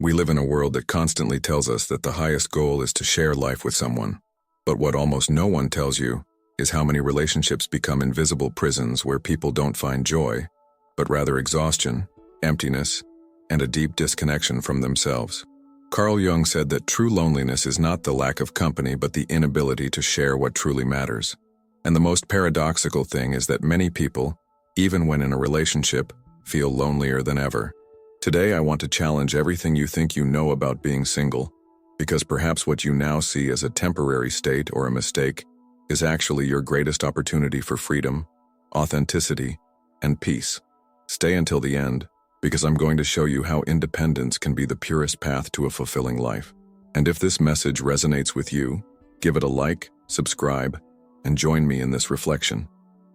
We live in a world that constantly tells us that the highest goal is to share life with someone. But what almost no one tells you is how many relationships become invisible prisons where people don't find joy, but rather exhaustion, emptiness, and a deep disconnection from themselves. Carl Jung said that true loneliness is not the lack of company but the inability to share what truly matters. And the most paradoxical thing is that many people, even when in a relationship, feel lonelier than ever. Today I want to challenge everything you think you know about being single, because perhaps what you now see as a temporary state or a mistake is actually your greatest opportunity for freedom, authenticity, and peace. Stay until the end, because I'm going to show you how independence can be the purest path to a fulfilling life. And if this message resonates with you, give it a like, subscribe, and join me in this reflection.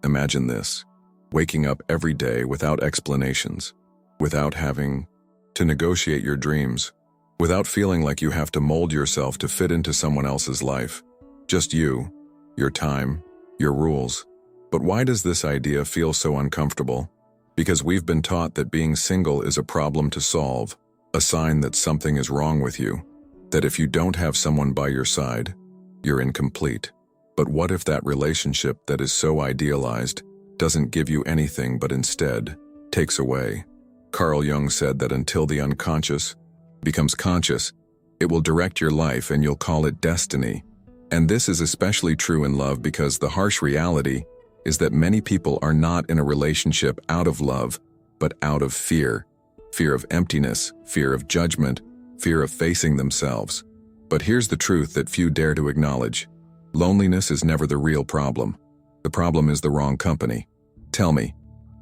Imagine this: waking up every day without explanations, without having to negotiate your dreams, without feeling like you have to mold yourself to fit into someone else's life. Just you, your time, your rules. But why does this idea feel so uncomfortable? Because we've been taught that being single is a problem to solve, a sign that something is wrong with you, that if you don't have someone by your side, you're incomplete. But what if that relationship that is so idealized doesn't give you anything but instead takes away? Carl Jung said that until the unconscious becomes conscious, it will direct your life and you'll call it destiny. And this is especially true in love because the harsh reality is that many people are not in a relationship out of love, but out of fear. Fear of emptiness, fear of judgment, fear of facing themselves. But here's the truth that few dare to acknowledge. Loneliness is never the real problem. The problem is the wrong company. Tell me,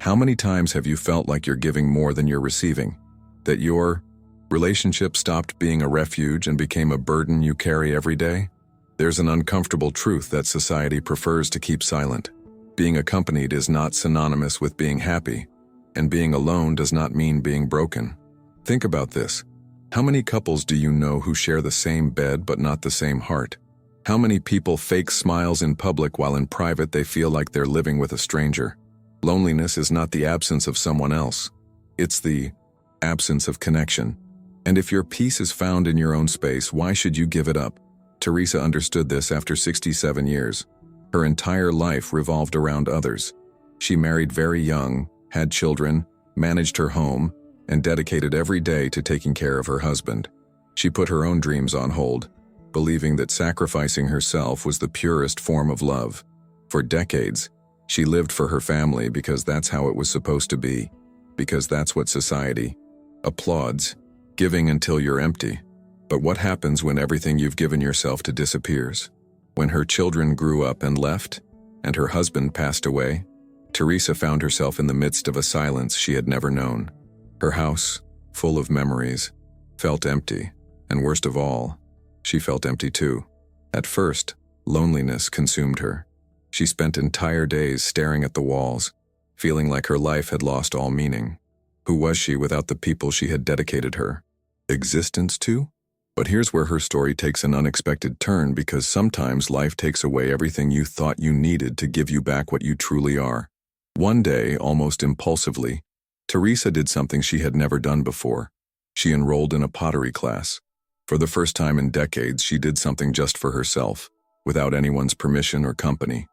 how many times have you felt like you're giving more than you're receiving? That your relationship stopped being a refuge and became a burden you carry every day? There's an uncomfortable truth that society prefers to keep silent. Being accompanied is not synonymous with being happy, and being alone does not mean being broken. Think about this. How many couples do you know who share the same bed but not the same heart? How many people fake smiles in public while in private they feel like they're living with a stranger? Loneliness is not the absence of someone else. It's the absence of connection. And if your peace is found in your own space, why should you give it up? Teresa understood this after 67 years. Her entire life revolved around others. She married very young, had children, managed her home, and dedicated every day to taking care of her husband. She put her own dreams on hold, believing that sacrificing herself was the purest form of love. For decades, she lived for her family because that's how it was supposed to be, because that's what society applauds, giving until you're empty. But what happens when everything you've given yourself to disappears? When her children grew up and left, and her husband passed away, Teresa found herself in the midst of a silence she had never known. Her house, full of memories, felt empty, and worst of all, she felt empty too. At first, loneliness consumed her. She spent entire days staring at the walls, feeling like her life had lost all meaning. Who was she without the people she had dedicated her existence to? But here's where her story takes an unexpected turn, because sometimes life takes away everything you thought you needed to give you back what you truly are. One day, almost impulsively, Teresa did something she had never done before. She enrolled in a pottery class. For the first time in decades, she did something just for herself, without anyone's permission or company.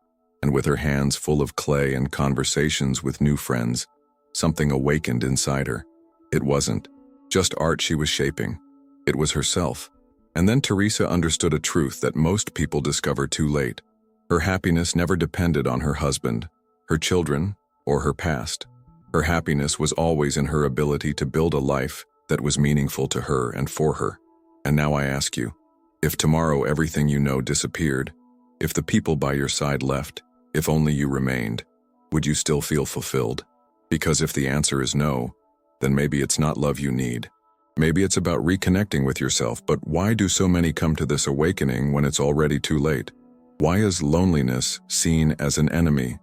And with her hands full of clay and conversations with new friends, something awakened inside her. It wasn't just art she was shaping. It was herself. And then Teresa understood a truth that most people discover too late. Her happiness never depended on her husband, her children, or her past. Her happiness was always in her ability to build a life that was meaningful to her and for her. And now I ask you, if tomorrow everything you know disappeared, if the people by your side left, if only you remained, would you still feel fulfilled? Because if the answer is no, then maybe it's not love you need. Maybe it's about reconnecting with yourself. But why do so many come to this awakening when it's already too late? Why is loneliness seen as an enemy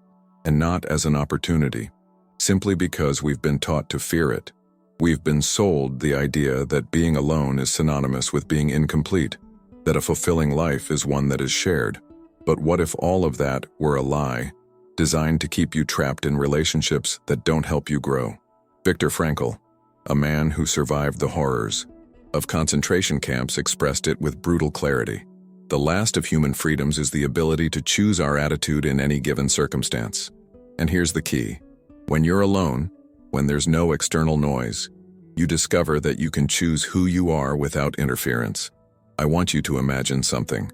and not as an opportunity? Simply because we've been taught to fear it. We've been sold the idea that being alone is synonymous with being incomplete, that a fulfilling life is one that is shared. But what if all of that were a lie, designed to keep you trapped in relationships that don't help you grow? Viktor Frankl, a man who survived the horrors, of concentration camps expressed it with brutal clarity. The last of human freedoms is the ability to choose our attitude in any given circumstance. And here's the key. When you're alone, when there's no external noise, you discover that you can choose who you are without interference. I want you to imagine something.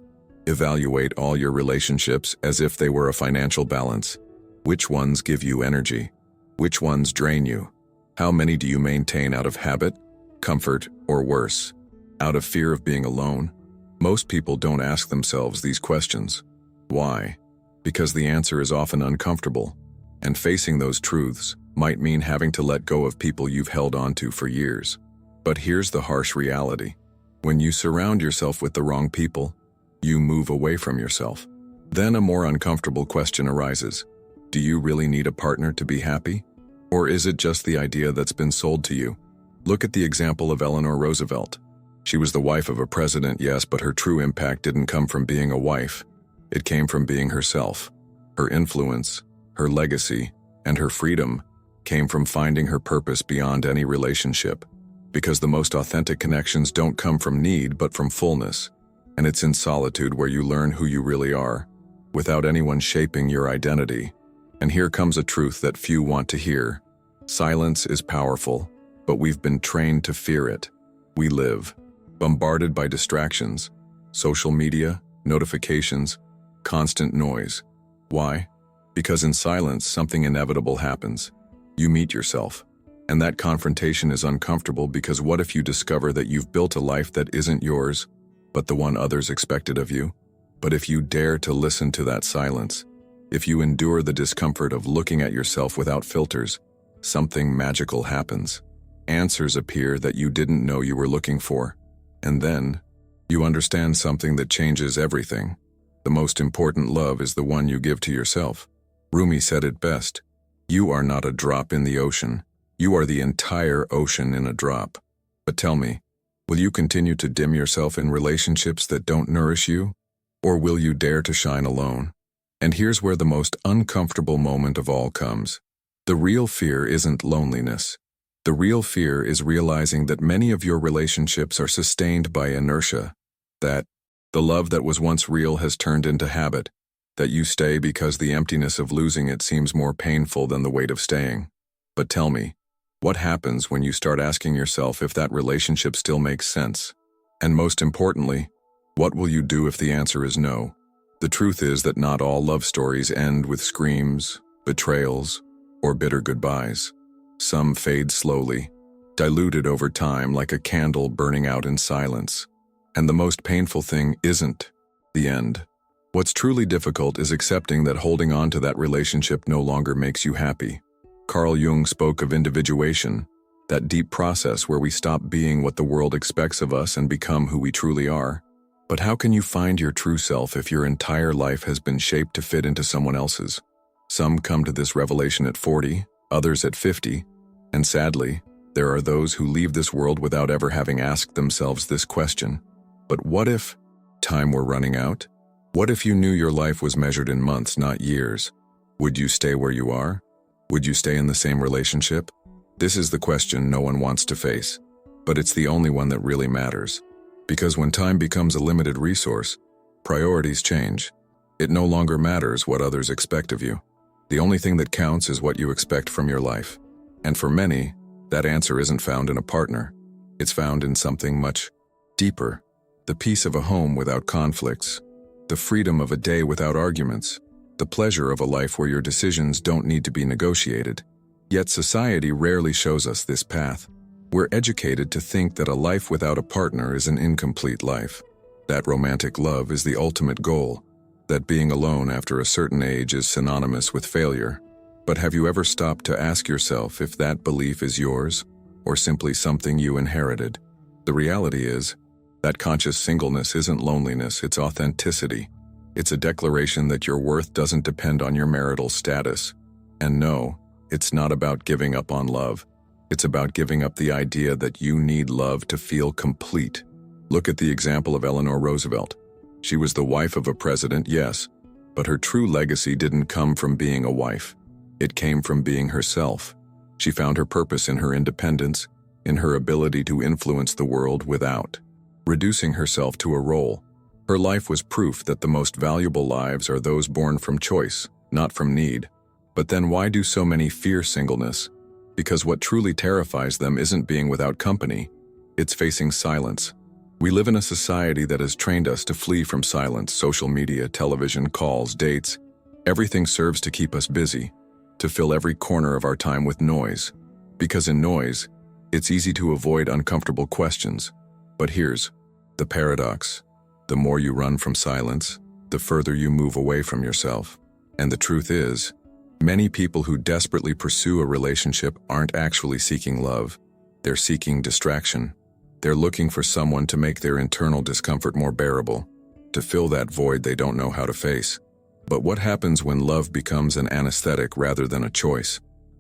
Evaluate all your relationships as if they were a financial balance. Which ones give you energy? Which ones drain you? How many do you maintain out of habit, comfort, or worse, out of fear of being alone? Most people don't ask themselves these questions. Why? Because the answer is often uncomfortable, and facing those truths might mean having to let go of people you've held onto for years. But here's the harsh reality. When you surround yourself with the wrong people, you move away from yourself. Then a more uncomfortable question arises. Do you really need a partner to be happy? Or is it just the idea that's been sold to you? Look at the example of Eleanor Roosevelt. She was the wife of a president, yes, but her true impact didn't come from being a wife. It came from being herself. Her influence, her legacy, and her freedom came from finding her purpose beyond any relationship. Because the most authentic connections don't come from need, but from fullness. And it's in solitude where you learn who you really are, without anyone shaping your identity. And here comes a truth that few want to hear. Silence is powerful, but we've been trained to fear it. We live bombarded by distractions, social media, notifications, constant noise. Why? Because in silence, something inevitable happens. You meet yourself. And that confrontation is uncomfortable because what if you discover that you've built a life that isn't yours, but the one others expected of you? But if you dare to listen to that silence, if you endure the discomfort of looking at yourself without filters, something magical happens. Answers appear that you didn't know you were looking for. And then, you understand something that changes everything. The most important love is the one you give to yourself. Rumi said it best. You are not a drop in the ocean. You are the entire ocean in a drop. But tell me, will you continue to dim yourself in relationships that don't nourish you? Or will you dare to shine alone? And here's where the most uncomfortable moment of all comes. The real fear isn't loneliness. The real fear is realizing that many of your relationships are sustained by inertia, that the love that was once real has turned into habit, that you stay because the emptiness of losing it seems more painful than the weight of staying. But tell me, what happens when you start asking yourself if that relationship still makes sense? And most importantly, what will you do if the answer is no? The truth is that not all love stories end with screams, betrayals, or bitter goodbyes. Some fade slowly, diluted over time like a candle burning out in silence. And the most painful thing isn't the end. What's truly difficult is accepting that holding on to that relationship no longer makes you happy. Carl Jung spoke of individuation, that deep process where we stop being what the world expects of us and become who we truly are. But how can you find your true self if your entire life has been shaped to fit into someone else's? Some come to this revelation at 40, others at 50, and sadly, there are those who leave this world without ever having asked themselves this question. But what if time were running out? What if you knew your life was measured in months, not years? Would you stay where you are? Would you stay in the same relationship? This is the question no one wants to face, but it's the only one that really matters. Because when time becomes a limited resource, priorities change. It no longer matters what others expect of you. The only thing that counts is what you expect from your life. And for many, that answer isn't found in a partner. It's found in something much deeper. The peace of a home without conflicts. The freedom of a day without arguments. The pleasure of a life where your decisions don't need to be negotiated. Yet society rarely shows us this path. We're educated to think that a life without a partner is an incomplete life. That romantic love is the ultimate goal. That being alone after a certain age is synonymous with failure. But have you ever stopped to ask yourself if that belief is yours, or simply something you inherited? The reality is, that conscious singleness isn't loneliness, it's authenticity. It's a declaration that your worth doesn't depend on your marital status. And no, it's not about giving up on love. It's about giving up the idea that you need love to feel complete. Look at the example of Eleanor Roosevelt. She was the wife of a president, yes, but her true legacy didn't come from being a wife. It came from being herself. She found her purpose in her independence, in her ability to influence the world without reducing herself to a role. Her life was proof that the most valuable lives are those born from choice, not from need. But then why do so many fear singleness? Because what truly terrifies them isn't being without company, it's facing silence. We live in a society that has trained us to flee from silence. Social media, television, calls, dates. Everything serves to keep us busy, to fill every corner of our time with noise. Because in noise, it's easy to avoid uncomfortable questions. But here's the paradox. The more you run from silence, the further you move away from yourself. And the truth is, many people who desperately pursue a relationship aren't actually seeking love. They're seeking distraction. They're looking for someone to make their internal discomfort more bearable, to fill that void they don't know how to face. But what happens when love becomes an anesthetic rather than a choice?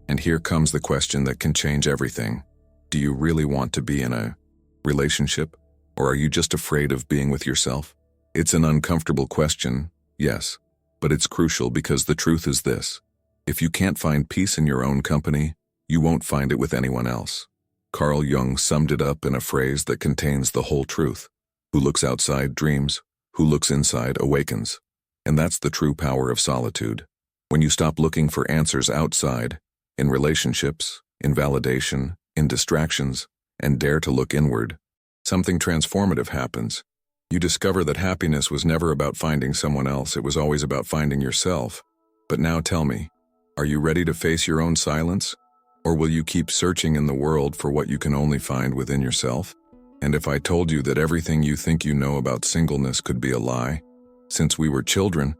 And here comes the question that can change everything. Do you really want to be in a relationship? Or are you just afraid of being with yourself? It's an uncomfortable question, yes, but it's crucial because the truth is this. If you can't find peace in your own company, you won't find it with anyone else. Carl Jung summed it up in a phrase that contains the whole truth. Who looks outside dreams, who looks inside awakens. And that's the true power of solitude. When you stop looking for answers outside, in relationships, in validation, in distractions, and dare to look inward, something transformative happens. You discover that happiness was never about finding someone else, it was always about finding yourself. But now tell me, are you ready to face your own silence? Or will you keep searching in the world for what you can only find within yourself? And if I told you that everything you think you know about singleness could be a lie? Since we were children,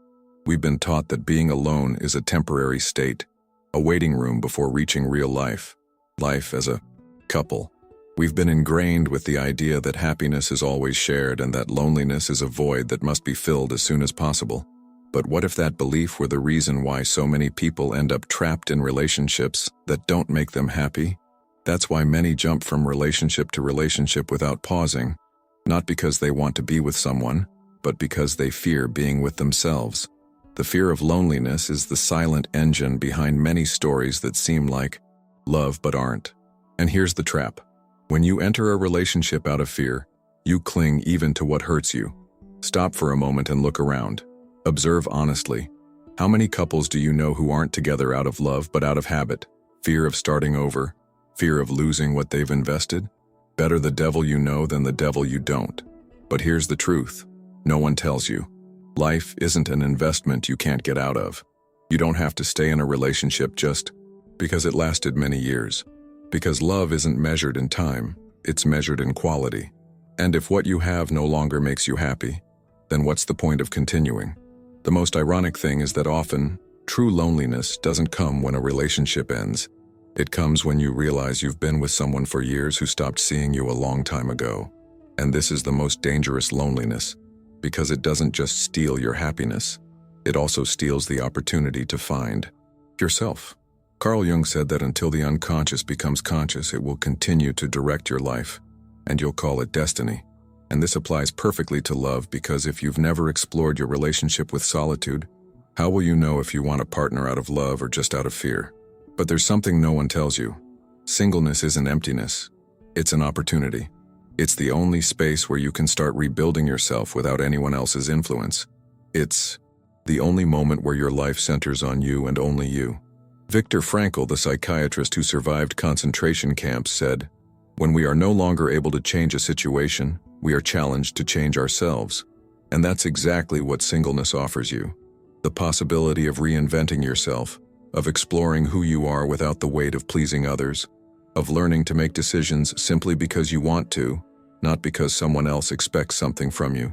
we've been taught that being alone is a temporary state, a waiting room before reaching real life as a couple. We've been ingrained with the idea that happiness is always shared and that loneliness is a void that must be filled as soon as possible. But what if that belief were the reason why so many people end up trapped in relationships that don't make them happy? That's why many jump from relationship to relationship without pausing, not because they want to be with someone, but because they fear being with themselves. The fear of loneliness is the silent engine behind many stories that seem like love but aren't. And here's the trap. When you enter a relationship out of fear, you cling even to what hurts you. Stop for a moment and look around. Observe honestly. How many couples do you know who aren't together out of love but out of habit? Fear of starting over? Fear of losing what they've invested? Better the devil you know than the devil you don't. But here's the truth. No one tells you. Life isn't an investment you can't get out of. You don't have to stay in a relationship just because it lasted many years. Because love isn't measured in time, it's measured in quality. And if what you have no longer makes you happy, then what's the point of continuing? The most ironic thing is that often, true loneliness doesn't come when a relationship ends. It comes when you realize you've been with someone for years who stopped seeing you a long time ago. And this is the most dangerous loneliness, because it doesn't just steal your happiness, it also steals the opportunity to find yourself. Carl Jung said that until the unconscious becomes conscious, it will continue to direct your life, and you'll call it destiny. And this applies perfectly to love, because if you've never explored your relationship with solitude, how will you know if you want a partner out of love or just out of fear? But there's something no one tells you. Singleness isn't emptiness, it's an opportunity. It's the only space where you can start rebuilding yourself without anyone else's influence. It's the only moment where your life centers on you and only you. Viktor Frankl, the psychiatrist who survived concentration camps, said, "When we are no longer able to change a situation, we are challenged to change ourselves." And that's exactly what singleness offers you. The possibility of reinventing yourself, of exploring who you are without the weight of pleasing others, of learning to make decisions simply because you want to, not because someone else expects something from you.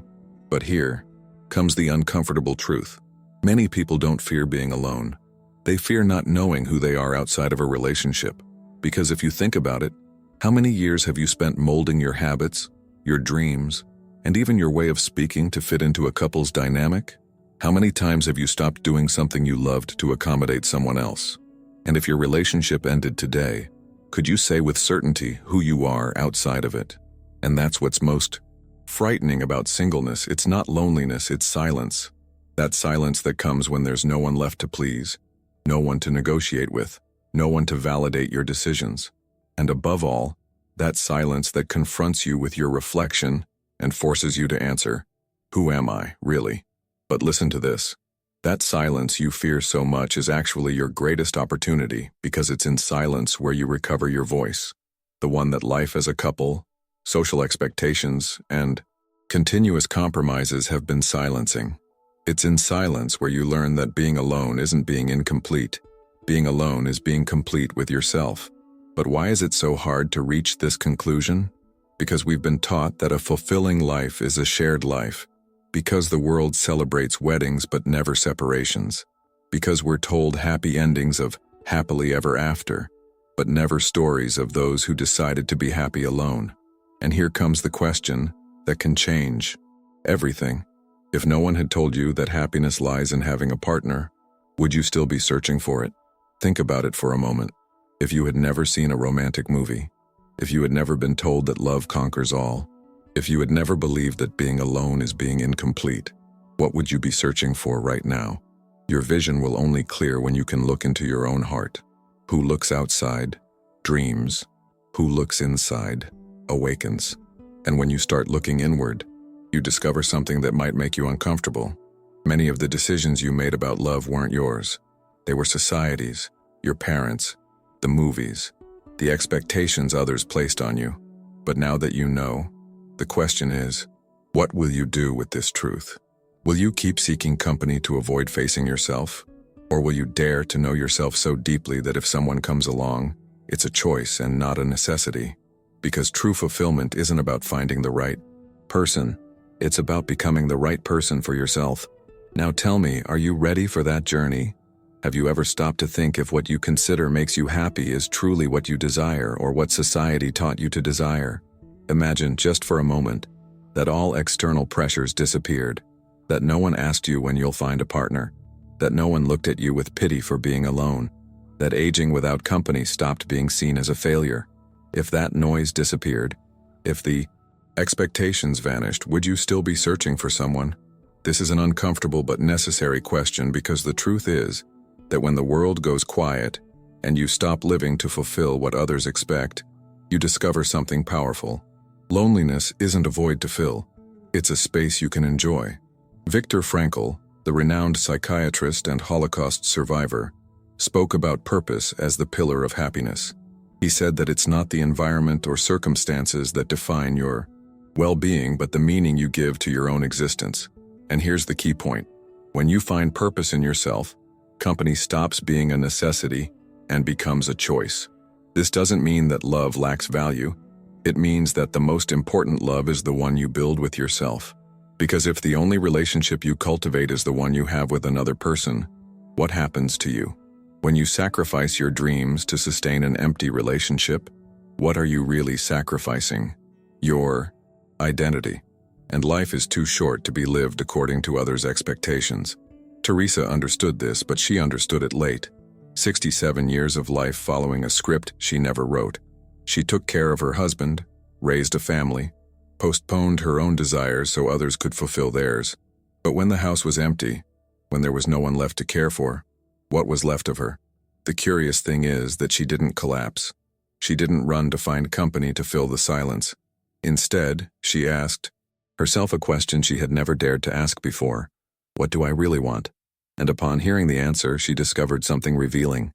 But here comes the uncomfortable truth. Many people don't fear being alone. They fear not knowing who they are outside of a relationship. Because if you think about it, how many years have you spent molding your habits, your dreams, and even your way of speaking to fit into a couple's dynamic? How many times have you stopped doing something you loved to accommodate someone else? And if your relationship ended today, could you say with certainty who you are outside of it? And that's what's most frightening about singleness. It's not loneliness, it's silence. That silence that comes when there's no one left to please, no one to negotiate with, no one to validate your decisions. And above all, That silence that confronts you with your reflection and forces you to answer, "Who am I, really?" But listen to this. That silence you fear so much is actually your greatest opportunity, because it's in silence where you recover your voice. The one that life as a couple, social expectations, and continuous compromises have been silencing. It's in silence where you learn that being alone isn't being incomplete. Being alone is being complete with yourself. But why is it so hard to reach this conclusion? Because we've been taught that a fulfilling life is a shared life. Because the world celebrates weddings but never separations. Because we're told happy endings of happily ever after, but never stories of those who decided to be happy alone. And here comes the question that can change everything. If no one had told you that happiness lies in having a partner, would you still be searching for it? Think about it for a moment. If you had never seen a romantic movie, if you had never been told that love conquers all, if you had never believed that being alone is being incomplete, what would you be searching for right now? Your vision will only clear when you can look into your own heart. Who looks outside, dreams. Who looks inside, awakens. And when you start looking inward, you discover something that might make you uncomfortable. Many of the decisions you made about love weren't yours. They were society's, your parents', the movies, the expectations others placed on you. But now that you know, the question is, what will you do with this truth? Will you keep seeking company to avoid facing yourself? Or will you dare to know yourself so deeply that if someone comes along, it's a choice and not a necessity? Because true fulfillment isn't about finding the right person. It's about becoming the right person for yourself. Now tell me, are you ready for that journey? Have you ever stopped to think if what you consider makes you happy is truly what you desire or what society taught you to desire? Imagine, just for a moment, that all external pressures disappeared, that no one asked you when you'll find a partner, that no one looked at you with pity for being alone, that aging without company stopped being seen as a failure. If that noise disappeared, if the expectations vanished, would you still be searching for someone? This is an uncomfortable but necessary question, because the truth is that when the world goes quiet and you stop living to fulfill what others expect, you discover something powerful. Loneliness isn't a void to fill. It's a space you can enjoy. Viktor Frankl, the renowned psychiatrist and Holocaust survivor, spoke about purpose as the pillar of happiness. He said that it's not the environment or circumstances that define your well-being, but the meaning you give to your own existence. And here's the key point. When you find purpose in yourself, company stops being a necessity and becomes a choice. This doesn't mean that love lacks value. It means that the most important love is the one you build with yourself. Because if the only relationship you cultivate is the one you have with another person, what happens to you? When you sacrifice your dreams to sustain an empty relationship, what are you really sacrificing? Your identity. And life is too short to be lived according to others' expectations. Teresa understood this, but she understood it late. 67 years of life following a script she never wrote. She took care of her husband, raised a family, postponed her own desires so others could fulfill theirs. But when the house was empty, when there was no one left to care for, what was left of her? The curious thing is that she didn't collapse. She didn't run to find company to fill the silence. Instead, she asked herself a question she had never dared to ask before. What do I really want? And upon hearing the answer, she discovered something revealing.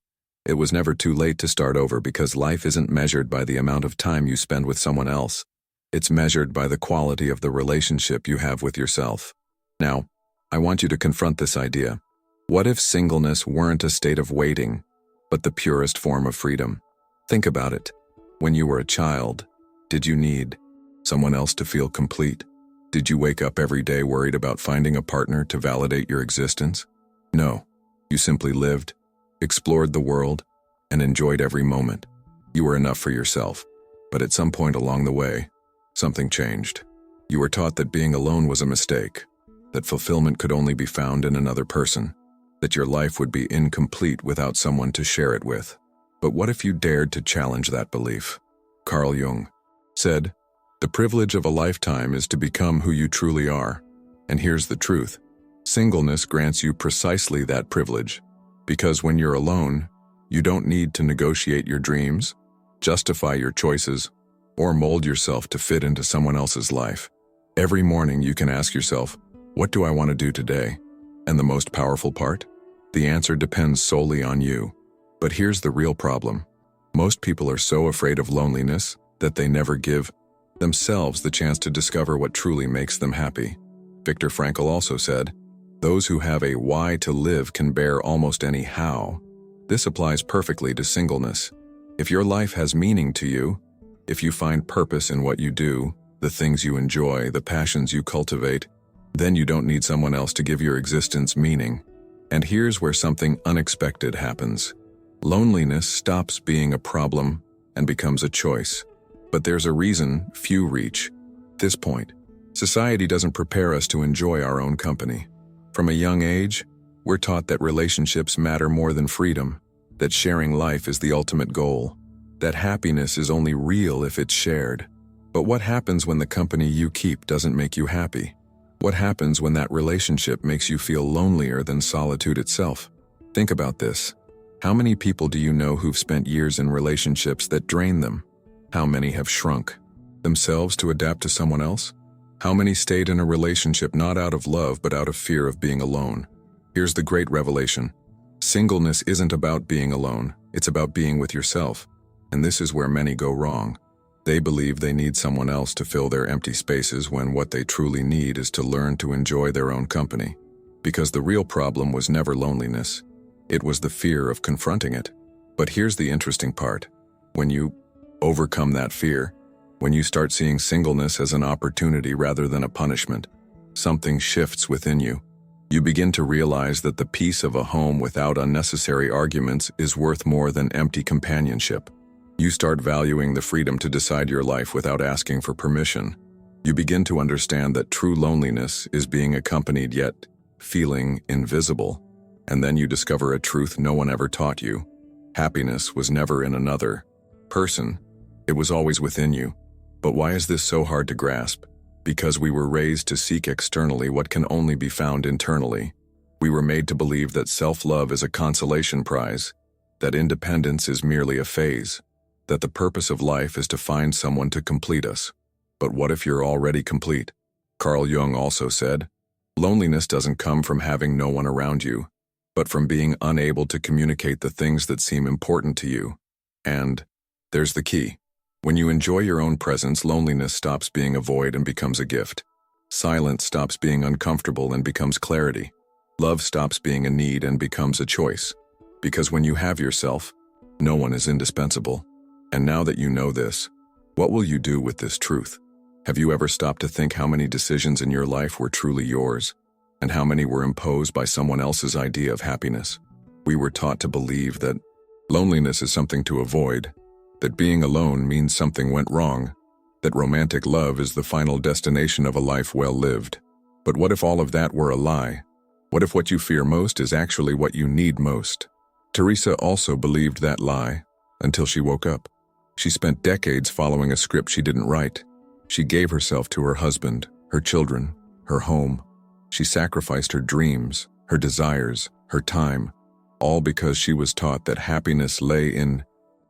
It was never too late to start over, because life isn't measured by the amount of time you spend with someone else. It's measured by the quality of the relationship you have with yourself. Now, I want you to confront this idea. What if singleness weren't a state of waiting, but the purest form of freedom? Think about it. When you were a child, did you need someone else to feel complete? Did you wake up every day worried about finding a partner to validate your existence? No. You simply lived, explored the world, and enjoyed every moment. You were enough for yourself. But at some point along the way, something changed. You were taught that being alone was a mistake, that fulfillment could only be found in another person, that your life would be incomplete without someone to share it with. But what if you dared to challenge that belief? Carl Jung said, "The privilege of a lifetime is to become who you truly are." And here's the truth. Singleness grants you precisely that privilege. Because when you're alone, you don't need to negotiate your dreams, justify your choices, or mold yourself to fit into someone else's life. Every morning you can ask yourself, what do I want to do today? And the most powerful part? The answer depends solely on you. But here's the real problem. Most people are so afraid of loneliness that they never give themselves the chance to discover what truly makes them happy. Viktor Frankl also said, "Those who have a why to live can bear almost any how." This applies perfectly to singleness. If your life has meaning to you, if you find purpose in what you do, the things you enjoy, the passions you cultivate, then you don't need someone else to give your existence meaning. And here's where something unexpected happens. Loneliness stops being a problem and becomes a choice. But there's a reason few reach this point. Society doesn't prepare us to enjoy our own company. From a young age, we're taught that relationships matter more than freedom, that sharing life is the ultimate goal, that happiness is only real if it's shared. But what happens when the company you keep doesn't make you happy? What happens when that relationship makes you feel lonelier than solitude itself? Think about this. How many people do you know who've spent years in relationships that drain them? How many have shrunk themselves to adapt to someone else? How many stayed in a relationship not out of love but out of fear of being alone? Here's the great revelation. Singleness isn't about being alone, it's about being with yourself. And this is where many go wrong. They believe they need someone else to fill their empty spaces when what they truly need is to learn to enjoy their own company. Because the real problem was never loneliness. It was the fear of confronting it. But here's the interesting part. When you overcome that fear, when you start seeing singleness as an opportunity rather than a punishment, something shifts within you. You begin to realize that the peace of a home without unnecessary arguments is worth more than empty companionship. You start valuing the freedom to decide your life without asking for permission. You begin to understand that true loneliness is being accompanied yet feeling invisible. And then you discover a truth no one ever taught you. Happiness was never in another person. It was always within you. But why is this so hard to grasp? Because we were raised to seek externally what can only be found internally. We were made to believe that self-love is a consolation prize, that independence is merely a phase, that the purpose of life is to find someone to complete us. But what if you're already complete? Carl Jung also said, loneliness doesn't come from having no one around you, but from being unable to communicate the things that seem important to you. And there's the key. When you enjoy your own presence, loneliness stops being a void and becomes a gift. Silence stops being uncomfortable and becomes clarity. Love stops being a need and becomes a choice. Because when you have yourself, no one is indispensable. And now that you know this, what will you do with this truth? Have you ever stopped to think how many decisions in your life were truly yours, and how many were imposed by someone else's idea of happiness? We were taught to believe that loneliness is something to avoid, that being alone means something went wrong, that romantic love is the final destination of a life well lived. But what if all of that were a lie? What if what you fear most is actually what you need most? Teresa also believed that lie until she woke up. She spent decades following a script she didn't write. She gave herself to her husband, her children, her home. She sacrificed her dreams, her desires, her time, all because she was taught that happiness lay in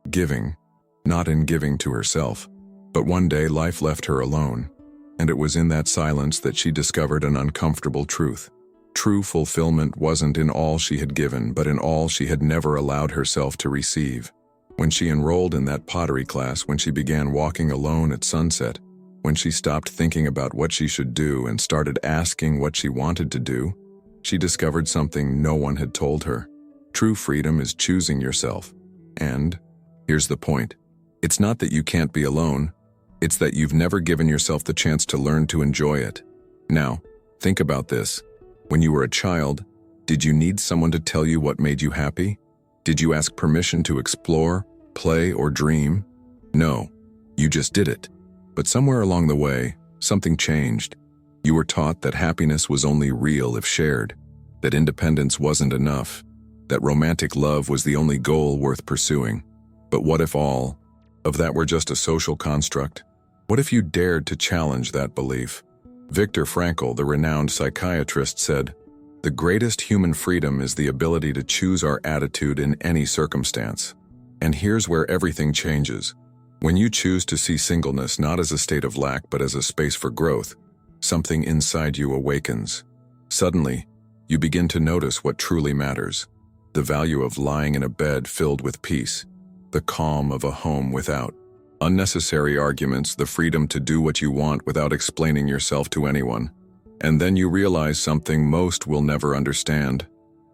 giving, not in giving to herself. But one day life left her alone, and it was in that silence that she discovered an uncomfortable truth. True fulfillment wasn't in all she had given, but in all she had never allowed herself to receive. When she enrolled in that pottery class, when she began walking alone at sunset, when she stopped thinking about what she should do and started asking what she wanted to do, she discovered something no one had told her. True freedom is choosing yourself. And here's the point. It's not that you can't be alone. It's that you've never given yourself the chance to learn to enjoy it. Now, think about this. When you were a child, did you need someone to tell you what made you happy? Did you ask permission to explore, play, or dream? No, you just did it. But somewhere along the way, something changed. You were taught that happiness was only real if shared, that independence wasn't enough, that romantic love was the only goal worth pursuing. But what if all of that were just a social construct? What if you dared to challenge that belief? Viktor Frankl, the renowned psychiatrist, said, "The greatest human freedom is the ability to choose our attitude in any circumstance." And here's where everything changes. When you choose to see singleness not as a state of lack but as a space for growth, something inside you awakens. Suddenly, you begin to notice what truly matters: the value of lying in a bed filled with peace, the calm of a home without unnecessary arguments, the freedom to do what you want without explaining yourself to anyone. And then you realize something most will never understand.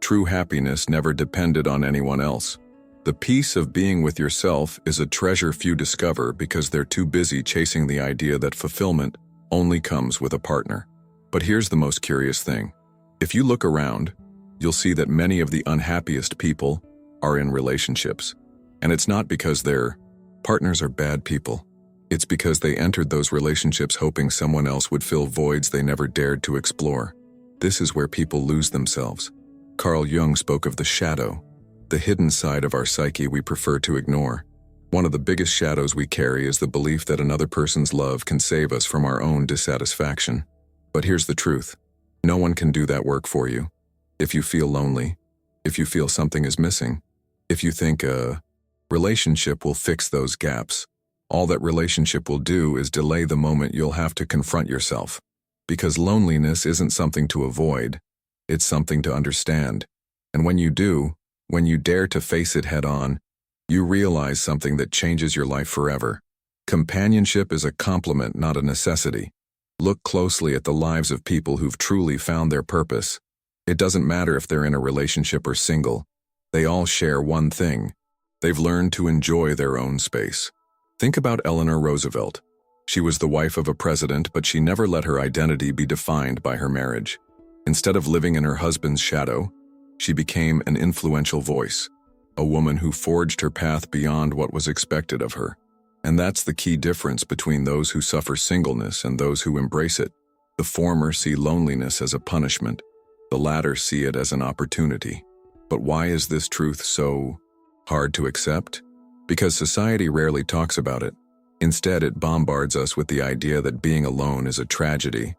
True happiness never depended on anyone else. The peace of being with yourself is a treasure few discover because they're too busy chasing the idea that fulfillment only comes with a partner. But here's the most curious thing. If you look around, you'll see that many of the unhappiest people are in relationships. And it's not because their partners are bad people. It's because they entered those relationships hoping someone else would fill voids they never dared to explore. This is where people lose themselves. Carl Jung spoke of the shadow, the hidden side of our psyche we prefer to ignore. One of the biggest shadows we carry is the belief that another person's love can save us from our own dissatisfaction. But here's the truth. No one can do that work for you. If you feel lonely, if you feel something is missing, if you think a relationship will fix those gaps, all that relationship will do is delay the moment you'll have to confront yourself. Because loneliness isn't something to avoid, it's something to understand. And when you do, when you dare to face it head on, you realize something that changes your life forever. Companionship is a complement, not a necessity. Look closely at the lives of people who've truly found their purpose. It doesn't matter if they're in a relationship or single. They all share one thing. They've learned to enjoy their own space. Think about Eleanor Roosevelt. She was the wife of a president, but she never let her identity be defined by her marriage. Instead of living in her husband's shadow, she became an influential voice, a woman who forged her path beyond what was expected of her. And that's the key difference between those who suffer singleness and those who embrace it. The former see loneliness as a punishment, the latter see it as an opportunity. But why is this truth so hard to accept? Because society rarely talks about it. Instead, it bombards us with the idea that being alone is a tragedy.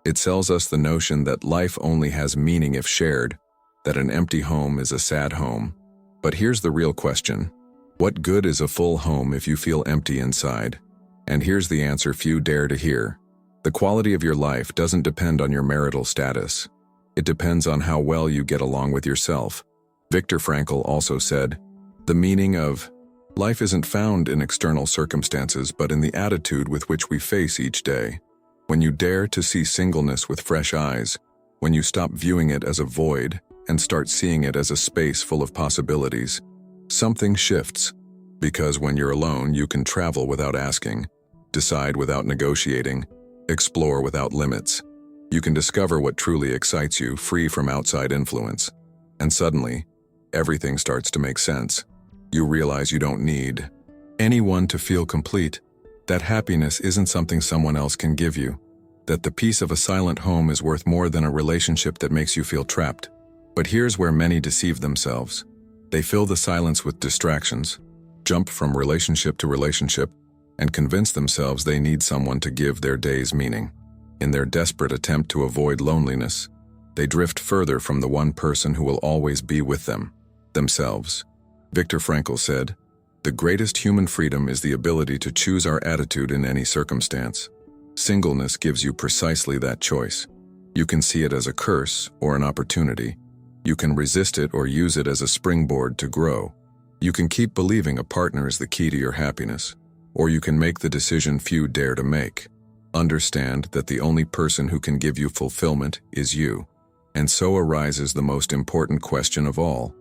It sells us the notion that life only has meaning if shared, that an empty home is a sad home. But here's the real question. What good is a full home if you feel empty inside? And here's the answer few dare to hear. The quality of your life doesn't depend on your marital status. It depends on how well you get along with yourself. Viktor Frankl also said, "The meaning of life isn't found in external circumstances, but in the attitude with which we face each day." When you dare to see singleness with fresh eyes, when you stop viewing it as a void and start seeing it as a space full of possibilities, something shifts. Because when you're alone, you can travel without asking, decide without negotiating, explore without limits. You can discover what truly excites you, free from outside influence. And suddenly, everything starts to make sense. You realize you don't need anyone to feel complete, that happiness isn't something someone else can give you, that the peace of a silent home is worth more than a relationship that makes you feel trapped. But here's where many deceive themselves. They fill the silence with distractions, jump from relationship to relationship, and convince themselves they need someone to give their days meaning. In their desperate attempt to avoid loneliness, they drift further from the one person who will always be with them, themselves. Viktor Frankl said, "The greatest human freedom is the ability to choose our attitude in any circumstance." Singleness gives you precisely that choice. You can see it as a curse or an opportunity. You can resist it or use it as a springboard to grow. You can keep believing a partner is the key to your happiness, or you can make the decision few dare to make. Understand that the only person who can give you fulfillment is you. And so arises the most important question of all,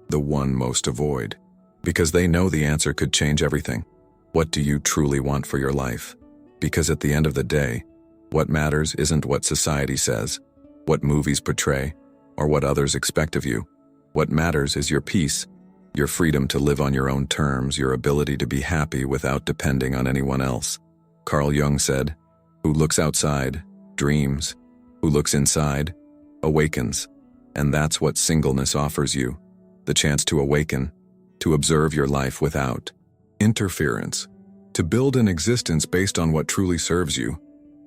the one most avoid. Because they know the answer could change everything. What do you truly want for your life? Because at the end of the day, what matters isn't what society says, what movies portray, or what others expect of you. What matters is your peace, your freedom to live on your own terms, your ability to be happy without depending on anyone else. Carl Jung said, "Who looks outside, dreams. Who looks inside, awakens." And that's what singleness offers you, the chance to awaken, to observe your life without interference, to build an existence based on what truly serves you,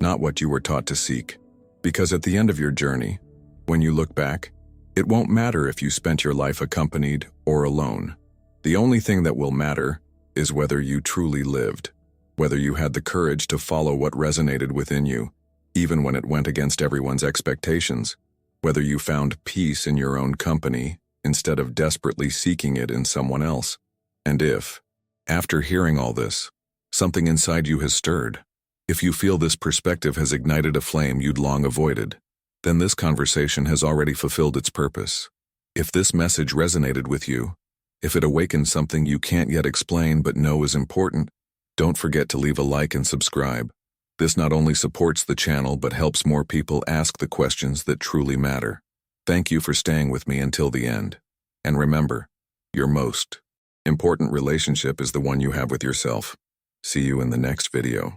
not what you were taught to seek. Because at the end of your journey, when you look back, it won't matter if you spent your life accompanied or alone. The only thing that will matter is whether you truly lived. Whether you had the courage to follow what resonated within you, even when it went against everyone's expectations. Whether you found peace in your own company instead of desperately seeking it in someone else. And if, after hearing all this, something inside you has stirred, if you feel this perspective has ignited a flame you'd long avoided, then this conversation has already fulfilled its purpose. If this message resonated with you, if it awakened something you can't yet explain but know is important, don't forget to leave a like and subscribe. This not only supports the channel but helps more people ask the questions that truly matter. Thank you for staying with me until the end. And remember, your most important relationship is the one you have with yourself. See you in the next video.